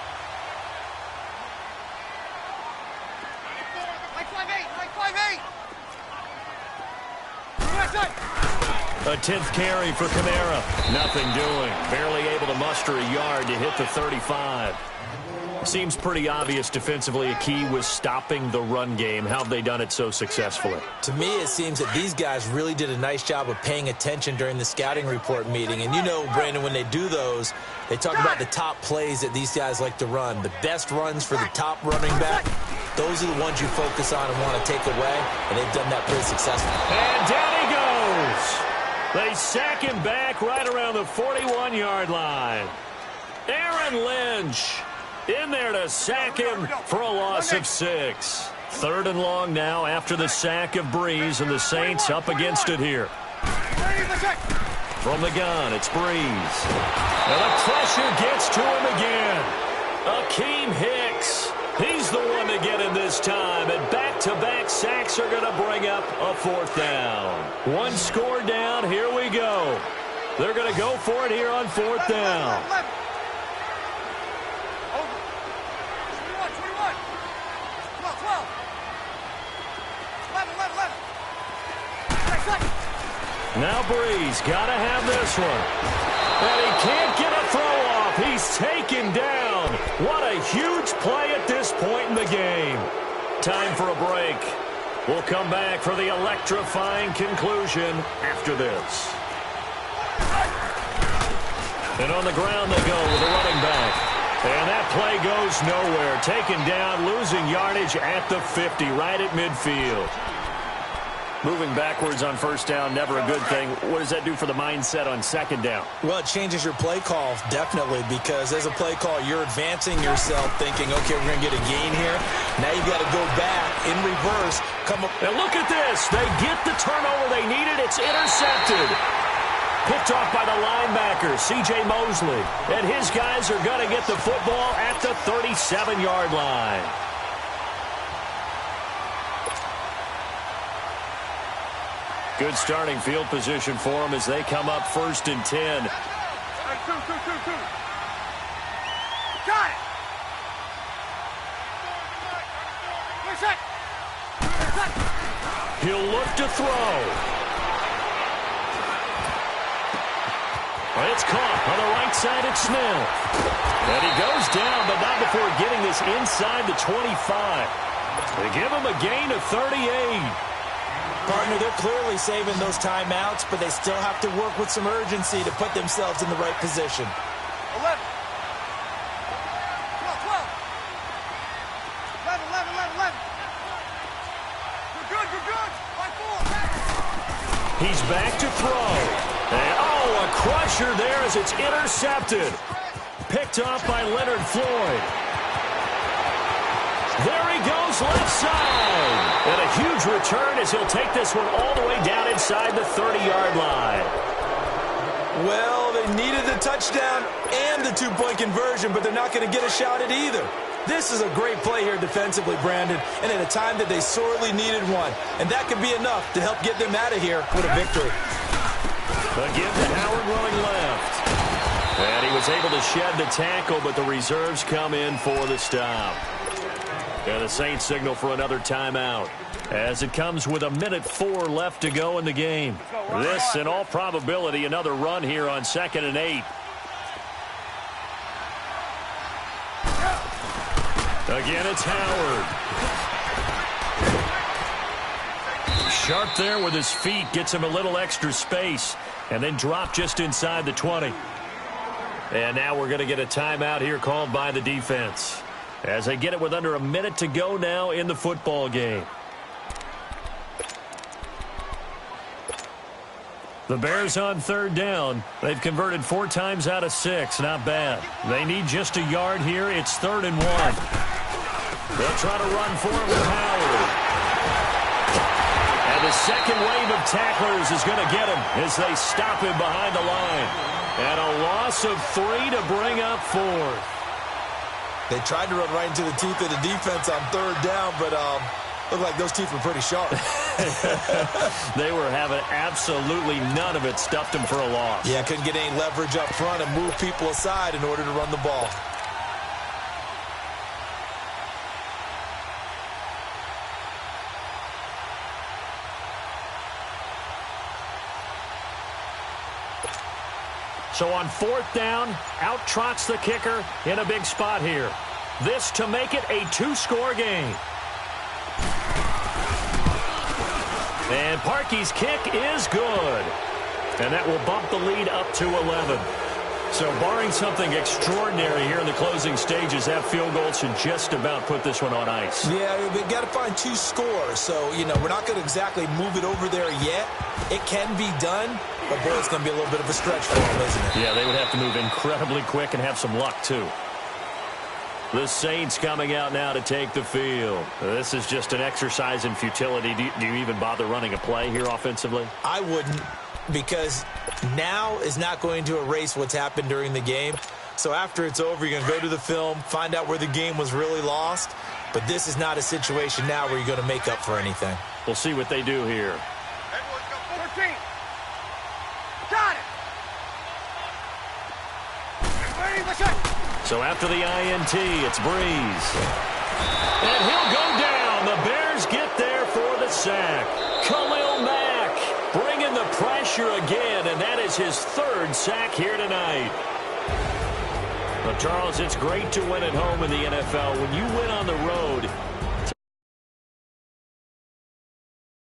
A 10th carry for Kamara. Nothing doing. Barely able to muster a yard to hit the 35. Seems pretty obvious defensively a key was stopping the run game. How have they done it so successfully? To me, it seems that these guys really did a nice job of paying attention during the scouting report meeting. And you know, Brandon, when they do those, they talk about the top plays that these guys like to run. The best runs for the top running back, those are the ones you focus on and want to take away. And they've done that pretty successfully. And down he goes. They sack him back right around the 41-yard line. Aaron Lynch in there to sack him for a loss of 6. 3rd and long now after the sack of Breeze, and the Saints up against it here. From the gun, it's Breeze. And the pressure gets to him again. Akeem Hicks. He's the one to get him this time, and back-to-back sacks are going to bring up a 4th down. 1 score down, here we go. They're going to go for it here on 4th down. 11. Now Breeze got to have this one. And he can't get a throw off. He's taken down. What a huge play at this point in the game. Time for a break. We'll come back for the electrifying conclusion after this. And on the ground they go with a running back. And that play goes nowhere. Taken down, losing yardage at the 50, right at midfield. Moving backwards on 1st down, never a good thing. What does that do for the mindset on 2nd down? Well, it changes your play call, definitely, because as a play call, you're advancing yourself thinking, okay, we're going to get a gain here. Now you've got to go back in reverse. Come up. And look at this. They get the turnover they needed. It's intercepted. Picked off by the linebacker, C.J. Mosley. And his guys are going to get the football at the 37-yard line. Good starting field position for them as they come up 1st and 10. Got it. He'll look to throw. It's caught on the right side at Smith. And he goes down, but not before getting this inside the 25. They give him a gain of 38. Partner, they're clearly saving those timeouts, but they still have to work with some urgency to put themselves in the right position. 11. 12. 11. You're good. By 4. He's back to throw. And, a crusher there as it's intercepted. Picked off by Leonard Floyd. There he goes left side. And a huge return as he'll take this one all the way down inside the 30-yard line. Well, they needed the touchdown and the two-point conversion, but they're not going to get a shot at either. This is a great play here defensively, Brandon, and at a time that they sorely needed one. And that could be enough to help get them out of here with a victory. Again to Howard running left. And he was able to shed the tackle, but the reserves come in for the stop. And the Saints signal for another timeout as it comes with 1:04 left to go in the game. This, in all probability, another run here on 2nd and 8. Again, it's Howard. Sharp there with his feet, gets him a little extra space, and then drop just inside the 20. And now we're going to get a timeout here called by the defense as they get it with under a minute to go now in the football game. The Bears on 3rd down. They've converted 4 times out of 6. Not bad. They need just a yard here. It's 3rd and 1. They'll try to run for it with Howard. And the second wave of tacklers is going to get him as they stop him behind the line. And a loss of 3 to bring up 4th. They tried to run right into the teeth of the defense on 3rd down, but looked like those teeth were pretty sharp. They were having absolutely none of it. Stuffed them for a loss. Yeah, couldn't get any leverage up front and move people aside in order to run the ball. So on 4th down, out trots the kicker in a big spot here. This to make it a 2-score game. And Parkey's kick is good. And that will bump the lead up to 11. So barring something extraordinary here in the closing stages, that field goal should just about put this one on ice. Yeah, we've got to find 2 scores. So, we're not going to exactly move it over there yet. It can be done, but boy, it's going to be a little bit of a stretch for them, isn't it? Yeah, they would have to move incredibly quick and have some luck, too. The Saints coming out now to take the field. This is just an exercise in futility. Do you even bother running a play here offensively? I wouldn't, because now is not going to erase what's happened during the game. So after it's over, you're going to go to the film, find out where the game was really lost. But this is not a situation now where you're going to make up for anything. We'll see what they do here. Everyone's got 14. Got it. So after the INT, it's Breeze. And he'll go down. The Bears get there for the sack. Khalil Mack bringing the pressure again, and that is his 3rd sack here tonight. Well, Charles, it's great to win at home in the NFL. When you win on the road,